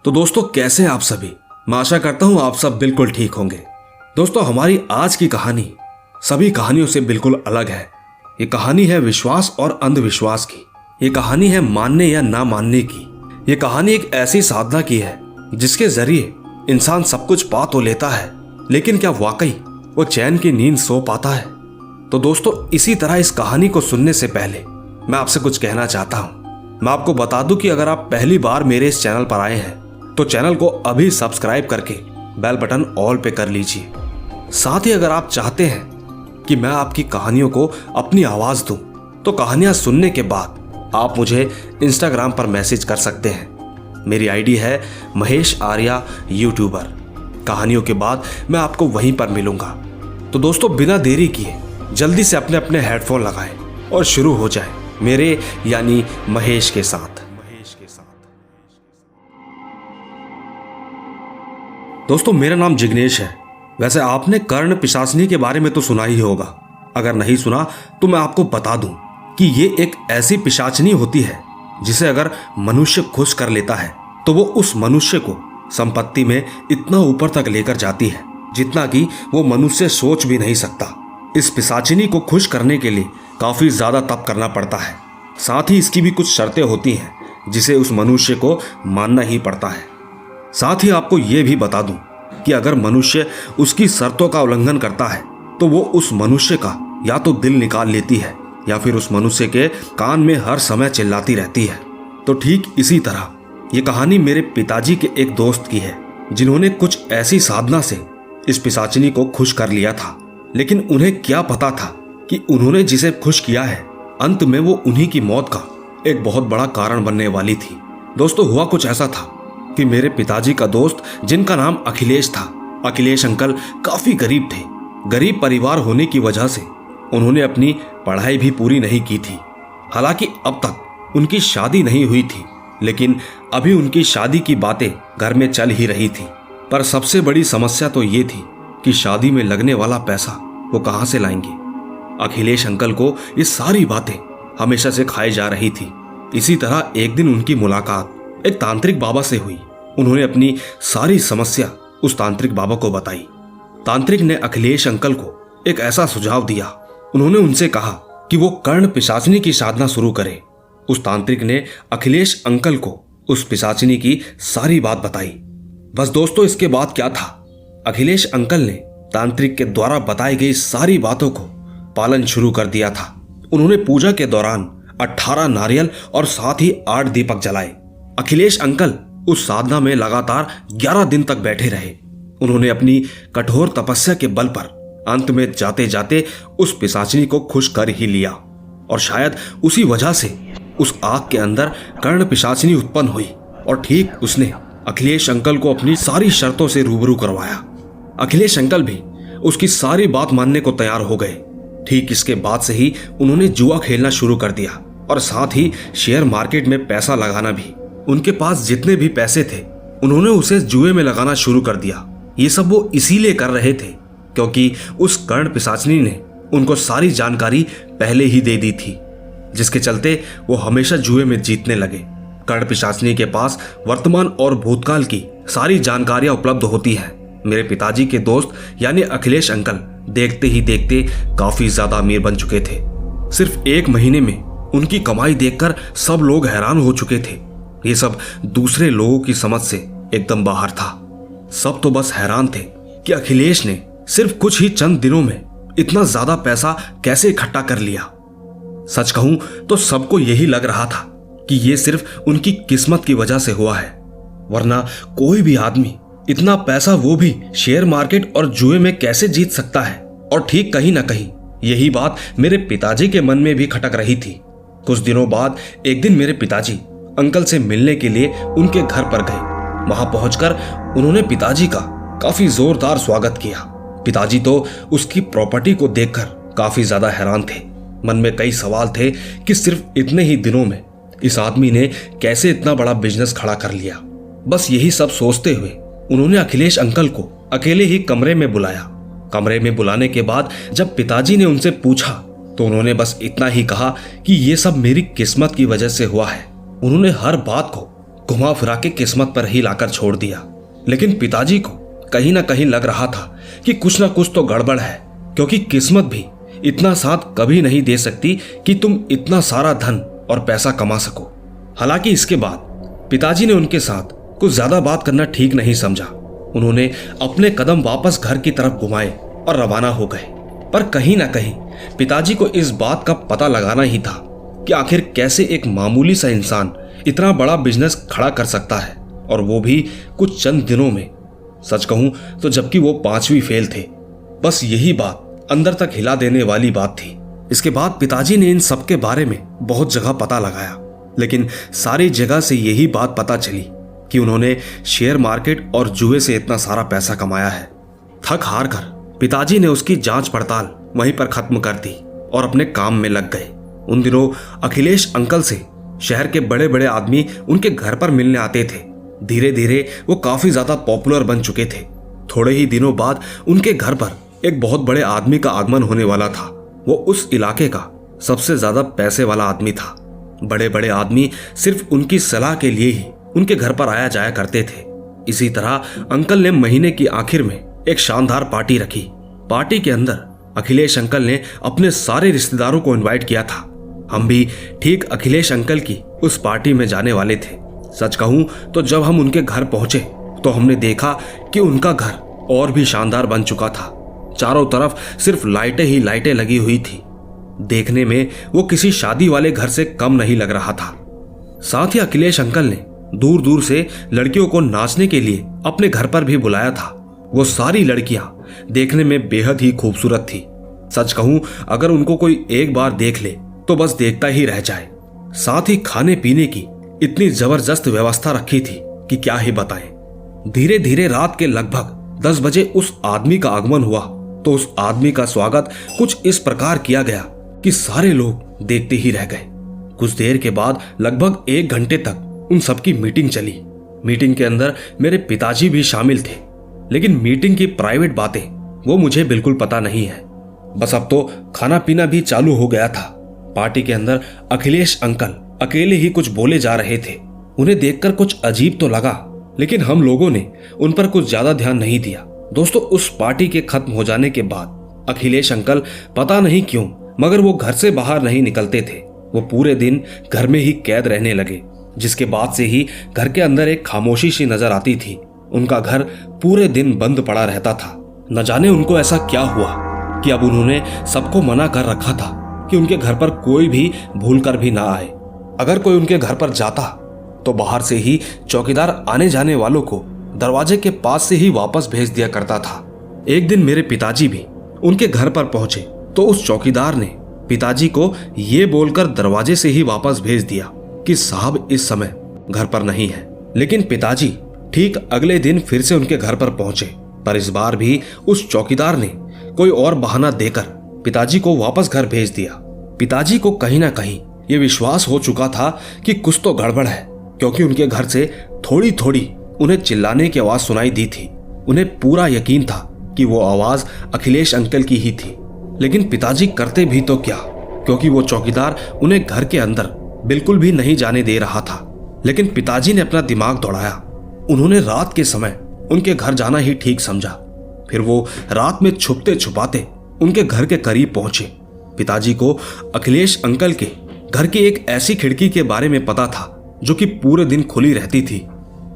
तो दोस्तों कैसे हैं आप सभी। मैं आशा करता हूं आप सब बिल्कुल ठीक होंगे। दोस्तों हमारी आज की कहानी सभी कहानियों से बिल्कुल अलग है। ये कहानी है विश्वास और अंधविश्वास की। ये कहानी है मानने या ना मानने की। ये कहानी एक ऐसी साधना की है जिसके जरिए इंसान सब कुछ पा तो लेता है, लेकिन क्या वाकई वो चैन की नींद सो पाता है। तो दोस्तों इसी तरह इस कहानी को सुनने से पहले मैं आपसे कुछ कहना चाहता हूं। मैं आपको बता दूं कि अगर आप पहली बार मेरे इस चैनल पर आए हैं तो चैनल को अभी सब्सक्राइब करके बेल बटन ऑल पे कर लीजिए। साथ ही अगर आप चाहते हैं कि मैं आपकी कहानियों को अपनी आवाज दूं तो कहानियां सुनने के बाद आप मुझे इंस्टाग्राम पर मैसेज कर सकते हैं। मेरी आईडी है महेश आर्या यूट्यूबर। कहानियों के बाद मैं आपको वहीं पर मिलूंगा। तो दोस्तों बिना देरी किए जल्दी से अपने अपने हेडफोन लगाएं और शुरू हो जाए मेरे यानी महेश के साथ। दोस्तों मेरा नाम जिग्नेश है। वैसे आपने कर्ण पिशाचिनी के बारे में तो सुना ही होगा। अगर नहीं सुना तो मैं आपको बता दूं कि ये एक ऐसी पिशाचिनी होती है जिसे अगर मनुष्य खुश कर लेता है तो वो उस मनुष्य को संपत्ति में इतना ऊपर तक लेकर जाती है जितना कि वो मनुष्य सोच भी नहीं सकता। इस पिशाचिनी को खुश करने के लिए काफी ज्यादा तप करना पड़ता है। साथ ही इसकी भी कुछ शर्तें होती हैं जिसे उस मनुष्य को मानना ही पड़ता है। साथ ही आपको यह भी बता दूं कि अगर मनुष्य उसकी शर्तों का उल्लंघन करता है तो वो उस मनुष्य का या तो दिल निकाल लेती है या फिर उस मनुष्य के कान में हर समय चिल्लाती रहती है। तो ठीक इसी तरह ये कहानी मेरे पिताजी के एक दोस्त की है जिन्होंने कुछ ऐसी साधना से इस पिशाचिनी को खुश कर लिया था। लेकिन उन्हें क्या पता था कि उन्होंने जिसे खुश किया है अंत में वो उन्हीं की मौत का एक बहुत बड़ा कारण बनने वाली थी। दोस्तों हुआ कुछ ऐसा था कि मेरे पिताजी का दोस्त जिनका नाम अखिलेश था, अखिलेश अंकल काफी गरीब थे। गरीब परिवार होने की वजह से उन्होंने अपनी पढ़ाई भी पूरी नहीं की थी। हालांकि अब तक उनकी शादी नहीं हुई थी, लेकिन अभी उनकी शादी की बातें घर में चल ही रही थी। पर सबसे बड़ी समस्या तो ये थी कि शादी में लगने वाला पैसा वो कहां से लाएंगे। अखिलेश अंकल को ये सारी बातें हमेशा से खाई जा रही थी। इसी तरह एक दिन उनकी मुलाकात एक तांत्रिक बाबा से हुई। उन्होंने अपनी सारी समस्या उस तांत्रिक बाबा को बताई। तांत्रिक ने अखिलेश अंकल को एक ऐसा सुझाव दिया। उन्होंने उनसे कहा कि वो कर्ण पिशाचिनी की साधना शुरू करें। उस तांत्रिक ने अखिलेश अंकल को उस पिशाचिनी की सारी बात बताई। बस दोस्तों इसके बाद क्या था, अखिलेश अंकल ने तांत्रिक के द्वारा बताई गई सारी बातों को पालन शुरू कर दिया था। उन्होंने पूजा के दौरान 18 नारियल और साथ ही 8 दीपक जलाए। अखिलेश अंकल उस साधना में लगातार 11 दिन तक बैठे रहे। उन्होंने अपनी कठोर तपस्या के बल पर अंत में जाते जाते उस पिशाचिनी को खुश कर ही लिया। और शायद उसी वजह से उस आग के अंदर कर्ण पिशाचिनी उत्पन्न हुई और ठीक उसने अखिलेश अंकल को अपनी सारी शर्तों से रूबरू करवाया। अखिलेश अंकल भी उसकी सारी बात मानने को तैयार हो गए। ठीक इसके बाद से ही उन्होंने जुआ खेलना शुरू कर दिया और साथ ही शेयर मार्केट में पैसा लगाना भी। उनके पास जितने भी पैसे थे उन्होंने उसे जुए में लगाना शुरू कर दिया। ये सब वो इसीलिए कर रहे थे क्योंकि उस कर्ण पिशाचिनी ने उनको सारी जानकारी पहले ही दे दी थी, जिसके चलते वो हमेशा जुए में जीतने लगे। कर्ण पिशाचिनी के पास वर्तमान और भूतकाल की सारी जानकारियां उपलब्ध होती है। मेरे पिताजी के दोस्त यानी अखिलेश अंकल देखते ही देखते काफी ज्यादा अमीर बन चुके थे। सिर्फ 1 महीने में उनकी कमाई देखकर सब लोग हैरान हो चुके थे। ये सब दूसरे लोगों की समझ से एकदम बाहर था। सब तो बस हैरान थे कि अखिलेश ने सिर्फ कुछ ही चंद दिनों में इतना ज्यादा पैसा कैसे इकट्ठा कर लिया। सच कहूं तो सबको यही लग रहा था कि ये सिर्फ उनकी किस्मत की वजह से हुआ है, वरना कोई भी आदमी इतना पैसा वो भी शेयर मार्केट और जुए में कैसे जीत सकता है। और ठीक कहीं ना कहीं यही बात मेरे पिताजी के मन में भी खटक रही थी। कुछ दिनों बाद एक दिन मेरे पिताजी अंकल से मिलने के लिए उनके घर पर गए। वहां पहुंचकर उन्होंने पिताजी का काफी जोरदार स्वागत किया। पिताजी तो उसकी प्रॉपर्टी को देखकर काफी ज्यादा हैरान थे। मन में कई सवाल थे कि सिर्फ इतने ही दिनों में इस आदमी ने कैसे इतना बड़ा बिजनेस खड़ा कर लिया। बस यही सब सोचते हुए उन्होंने अखिलेश अंकल को अकेले ही कमरे में बुलाया। कमरे में बुलाने के बाद जब पिताजी ने उनसे पूछा तो उन्होंने बस इतना ही कहा कि ये सब मेरी किस्मत की वजह से हुआ है। उन्होंने हर बात को घुमा फिरा के किस्मत पर ही लाकर छोड़ दिया। लेकिन पिताजी को कहीं ना कहीं लग रहा था कि कुछ ना कुछ तो गड़बड़ है, क्योंकि किस्मत भी इतना साथ कभी नहीं दे सकती कि तुम इतना सारा धन और पैसा कमा सको। हालांकि इसके बाद पिताजी ने उनके साथ कुछ ज्यादा बात करना ठीक नहीं समझा। उन्होंने अपने कदम वापस घर की तरफ घुमाए और रवाना हो गए। पर कहीं ना कहीं पिताजी को इस बात का पता लगाना ही था कि आखिर कैसे एक मामूली सा इंसान इतना बड़ा बिजनेस खड़ा कर सकता है, और वो भी कुछ चंद दिनों में। सच कहूं तो जबकि वो 5वीं फेल थे। बस यही बात अंदर तक हिला देने वाली बात थी। इसके बाद पिताजी ने इन सब के बारे में बहुत जगह पता लगाया, लेकिन सारी जगह से यही बात पता चली कि उन्होंने शेयर मार्केट और जुए से इतना सारा पैसा कमाया है। थक हार कर पिताजी ने उसकी जांच पड़ताल वहीं पर खत्म कर दी और अपने काम में लग गए। उन दिनों अखिलेश अंकल से शहर के बड़े बड़े आदमी उनके घर पर मिलने आते थे। धीरे धीरे वो काफी ज्यादा पॉपुलर बन चुके थे। थोड़े ही दिनों बाद उनके घर पर एक बहुत बड़े आदमी का आगमन होने वाला था। वो उस इलाके का सबसे ज्यादा पैसे वाला आदमी था। बड़े बड़े आदमी सिर्फ उनकी सलाह के लिए ही उनके घर पर आया जाया करते थे। इसी तरह अंकल ने महीने की आखिर में एक शानदार पार्टी रखी। पार्टी के अंदर अखिलेश अंकल ने अपने सारे रिश्तेदारों को इनवाइट किया था। हम भी ठीक अखिलेश अंकल की उस पार्टी में जाने वाले थे। सच कहूं तो जब हम उनके घर पहुंचे तो हमने देखा कि उनका घर और भी शानदार बन चुका था। चारों तरफ सिर्फ लाइटें ही लाइटें लगी हुई थी। देखने में वो किसी शादी वाले घर से कम नहीं लग रहा था। साथ ही अखिलेश अंकल ने दूर दूर से लड़कियों को नाचने के लिए अपने घर पर भी बुलाया था। वो सारी लड़कियां देखने में बेहद ही खूबसूरत थी। सच कहूं अगर उनको कोई एक बार देख ले तो बस देखता ही रह जाए। साथ ही खाने पीने की इतनी जबरदस्त व्यवस्था रखी थी कि क्या ही बताएं। धीरे धीरे रात के लगभग 10 बजे उस आदमी का आगमन हुआ तो उस आदमी का स्वागत कुछ इस प्रकार किया गया कि सारे लोग देखते ही रह गए। कुछ देर के बाद लगभग 1 घंटे तक उन सबकी मीटिंग चली। मीटिंग के अंदर मेरे पिताजी भी शामिल थे, लेकिन मीटिंग की प्राइवेट बातें वो मुझे बिल्कुल पता नहीं है। बस अब तो खाना पीना भी चालू हो गया था। पार्टी के अंदर अखिलेश अंकल अकेले ही कुछ बोले जा रहे थे। उन्हें देखकर कुछ अजीब तो लगा, लेकिन हम लोगों ने उन पर कुछ ज्यादा ध्यान नहीं दिया। दोस्तों, उस पार्टी के खत्म हो जाने के बाद अखिलेश अंकल पता नहीं क्यों मगर वो घर से बाहर नहीं निकलते थे। वो पूरे दिन घर में ही कैद रहने लगे, जिसके बाद से ही घर के अंदर एक खामोशी सी नजर आती थी। उनका घर पूरे दिन बंद पड़ा रहता था। न जाने उनको ऐसा क्या हुआ कि अब उन्होंने सबको मना कर रखा था कि उनके घर पर कोई भी भूल कर भी ना आए। अगर कोई उनके घर पर जाता तो बाहर से ही चौकीदार आने जाने वालों को दरवाजे के पास से ही वापस भेज दिया करता था। एक दिन मेरे पिताजी भी उनके घर पर पहुंचे तो उस चौकीदार ने पिताजी को ये बोलकर दरवाजे से ही वापस भेज दिया कि साहब इस समय घर पर नहीं है। लेकिन पिताजी ठीक अगले दिन फिर से उनके घर पर पहुंचे, पर इस बार भी उस चौकीदार ने कोई और बहाना देकर पिताजी को वापस घर भेज दिया। पिताजी को कहीं ना कहीं ये विश्वास हो चुका था कि कुछ तो गड़बड़ है, क्योंकि उनके घर से थोड़ी थोड़ी उन्हें चिल्लाने की आवाज सुनाई दी थी। उन्हें पूरा यकीन था कि वो आवाज अखिलेश अंकल की ही थी, लेकिन पिताजी करते भी तो क्या, क्योंकि वो चौकीदार उन्हें घर के अंदर बिल्कुल भी नहीं जाने दे रहा था। लेकिन पिताजी ने अपना दिमाग दौड़ाया। उन्होंने रात के समय उनके घर जाना ही ठीक समझा। फिर वो रात में छुपते छुपाते उनके घर के करीब पहुंचे। पिताजी को अखिलेश अंकल के घर की एक ऐसी खिड़की के बारे में पता था जो कि पूरे दिन खुली रहती थी।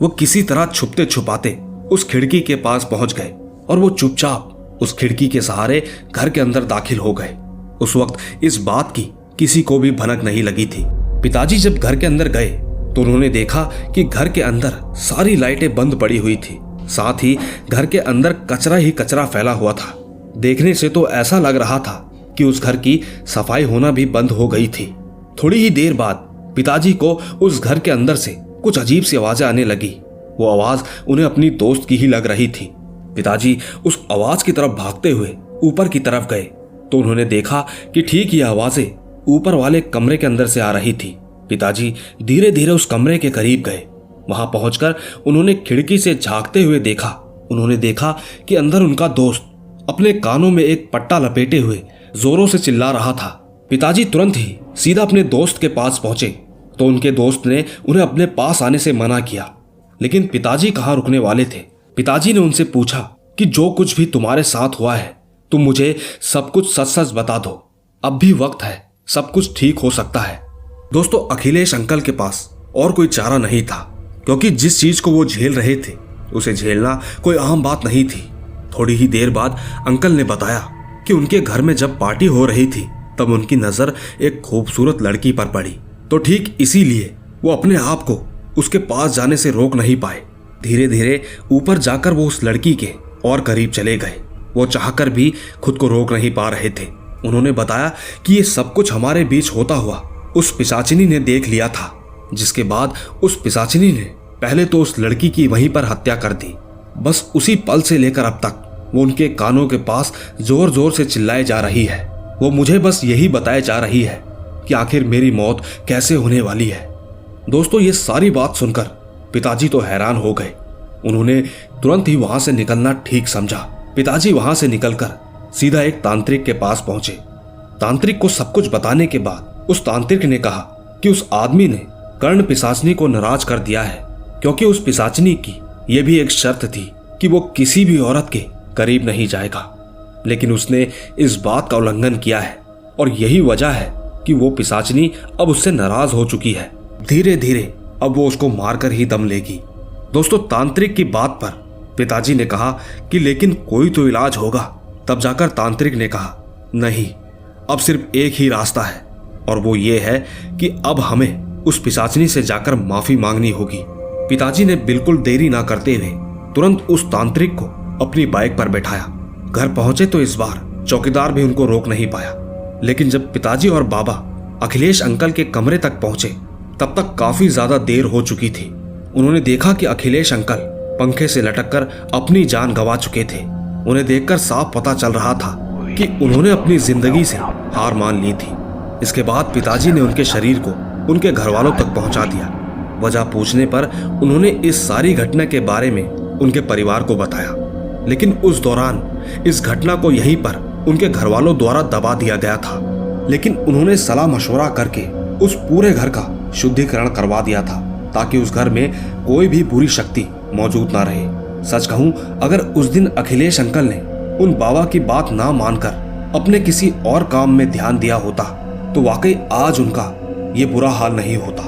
वो किसी तरह छुपते छुपाते उस खिड़की के पास पहुंच गए और वो चुपचाप उस खिड़की के सहारे घर के अंदर दाखिल हो गए। उस वक्त इस बात की किसी को भी भनक नहीं लगी थी। पिताजी जब घर के अंदर गए तो उन्होंने देखा कि घर के अंदर सारी लाइटें बंद पड़ी हुई थी। साथ ही घर के अंदर कचरा ही कचरा फैला हुआ था। देखने से तो ऐसा लग रहा था कि उस घर की सफाई होना भी बंद हो गई थी। थोड़ी ही देर बाद पिताजी को उस घर के अंदर से कुछ अजीब सी आवाजें आने लगी। वो आवाज उन्हें अपनी दोस्त की ही लग रही थी। पिताजी उस आवाज की तरफ भागते हुए ऊपर की तरफ गए तो उन्होंने देखा कि ठीक ये आवाजें ऊपर वाले कमरे के अंदर से आ रही थी। पिताजी धीरे धीरे उस कमरे के करीब गए। वहां पहुंचकर उन्होंने खिड़की से झांकते हुए देखा। उन्होंने देखा कि अंदर उनका दोस्त अपने कानों में एक पट्टा लपेटे हुए जोरों से चिल्ला रहा था। पिताजी तुरंत ही सीधा अपने दोस्त के पास पहुंचे तो उनके दोस्त ने उन्हें अपने पास आने से मना किया, लेकिन पिताजी कहाँ रुकने वाले थे। पिताजी ने उनसे पूछा कि जो कुछ भी तुम्हारे साथ हुआ है तुम मुझे सब कुछ सच सच बता दो, अब भी वक्त है, सब कुछ ठीक हो सकता है। दोस्तों, अखिलेश अंकल के पास और कोई चारा नहीं था, क्योंकि जिस चीज को वो झेल रहे थे उसे झेलना कोई आम बात नहीं थी। थोड़ी ही देर बाद अंकल ने बताया कि उनके घर में जब पार्टी हो रही थी तब उनकी नजर एक खूबसूरत लड़की पर पड़ी, तो ठीक इसीलिए वो अपने आप को उसके पास जाने से रोक नहीं पाए। धीरे धीरे ऊपर जाकर वो उस लड़की के और करीब चले गए। वो चाहकर भी खुद को रोक नहीं पा रहे थे। उन्होंने बताया कि ये सब कुछ हमारे बीच होता हुआ उस पिशाचिनी ने देख लिया था, जिसके बाद उस पिशाचिनी ने पहले तो उस लड़की की वहीं पर हत्या कर दी। बस उसी पल से लेकर अब तक वो उनके कानों के पास जोर जोर से चिल्लाए जा रही है। वो मुझे बस यही बताए जा रही है कि आखिर मेरी मौत कैसे होने वाली है। दोस्तों, ये सारी बात सुनकर पिताजी तो हैरान हो गए। उन्होंने तुरंत ही वहां से निकलना ठीक समझा। पिताजी वहां से निकलकर सीधा एक तांत्रिक के पास पहुंचे। तांत्रिक को सब कुछ बताने के बाद उस तांत्रिक ने कहा कि उस आदमी ने कर्ण पिशाचनी को नाराज कर दिया है, क्योंकि उस पिशाचनी की यह भी एक शर्त थी कि वो किसी भी औरत के करीब नहीं जाएगा, लेकिन उसने इस बात का उल्लंघन किया है और यही वजह है कि वो पिशाचनी अब उससे नाराज हो चुकी है। धीरे धीरे अब वो उसको मारकर ही दम लेगी। दोस्तों, तांत्रिक की बात पर पिताजी ने कहा कि लेकिन कोई तो इलाज होगा। तब जाकर तांत्रिक ने कहा, नहीं, अब सिर्फ एक ही रास्ता है और वो ये है कि अब हमें उस पिशाचनी से जाकर माफी मांगनी होगी। पिताजी ने बिल्कुल देरी ना करते हुए तुरंत उस तांत्रिक को अपनी बाइक पर बैठाया। घर पहुंचे तो इस बार चौकीदार भी उनको रोक नहीं पाया, लेकिन जब पिताजी और बाबा अखिलेश अंकल के कमरे तक पहुंचे तब तक काफी ज्यादा देर हो चुकी थी। उन्होंने देखा कि अखिलेश अंकल पंखे से लटककर अपनी जान गंवा चुके थे। उन्हें देखकर साफ पता चल रहा था कि उन्होंने अपनी जिंदगी से हार मान ली थी। इसके बाद पिताजी ने उनके शरीर को उनके घर वालों तक पहुंचा दिया। वजह पूछने पर उन्होंने इस सारी घटना के बारे में उनके परिवार को बताया, लेकिन उस दौरान इस घटना को यहीं पर उनके घर वालों द्वारा दबा दिया गया था। लेकिन उन्होंने सलाह मशवरा करके उस पूरे घर का शुद्धिकरण करवा दिया था, ताकि उस घर में कोई भी बुरी शक्ति मौजूद ना रहे। सच कहूं, अगर उस दिन अखिलेश अंकल ने उन बाबा की बात ना मानकर अपने किसी और काम में ध्यान दिया होता तो वाकई आज उनका ये बुरा हाल नहीं होता।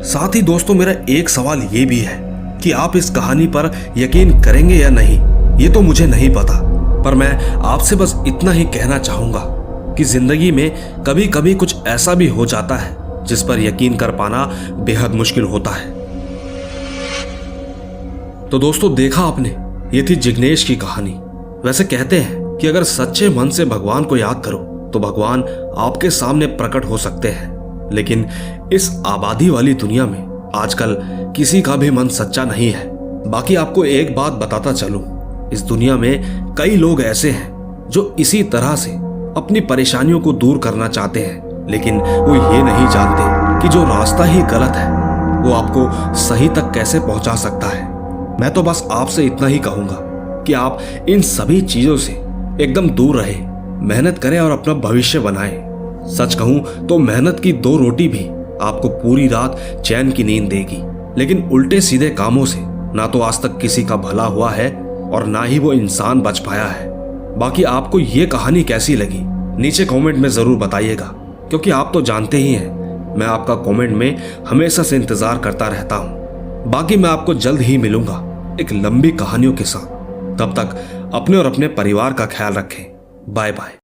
साथ ही दोस्तों, मेरा एक सवाल ये भी है कि आप इस कहानी पर यकीन करेंगे या नहीं, ये तो मुझे नहीं पता, पर मैं आपसे बस इतना ही कहना चाहूंगा कि जिंदगी में कभी कभी कुछ ऐसा भी हो जाता है जिस पर यकीन कर पाना बेहद मुश्किल होता है। तो दोस्तों, देखा आपने, ये थी जिग्नेश की कहानी। वैसे कहते हैं कि अगर सच्चे मन से भगवान को याद करो तो भगवान आपके सामने प्रकट हो सकते हैं, लेकिन इस आबादी वाली दुनिया में आजकल किसी का भी मन सच्चा नहीं है। बाकी आपको एक बात बताता चलूं, इस दुनिया में कई लोग ऐसे हैं जो इसी तरह से अपनी परेशानियों को दूर करना चाहते हैं, लेकिन वो ये नहीं जानते कि जो रास्ता ही गलत है वो आपको सही तक कैसे पहुंचा सकता है। मैं तो बस आपसे इतना ही कहूंगा कि आप इन सभी चीजों से एकदम दूर रहे, मेहनत करें और अपना भविष्य बनाएं। सच कहूं तो मेहनत की 2 रोटी भी आपको पूरी रात चैन की नींद देगी, लेकिन उल्टे सीधे कामों से ना तो आज तक किसी का भला हुआ है और ना ही वो इंसान बच पाया है। बाकी आपको ये कहानी कैसी लगी नीचे कमेंट में जरूर बताइएगा, क्योंकि आप तो जानते ही हैं मैं आपका कमेंट में हमेशा से इंतजार करता रहता हूं। बाकी मैं आपको जल्द ही मिलूंगा एक लंबी कहानियों के साथ। तब तक अपने और अपने परिवार का ख्याल रखें। Bye bye.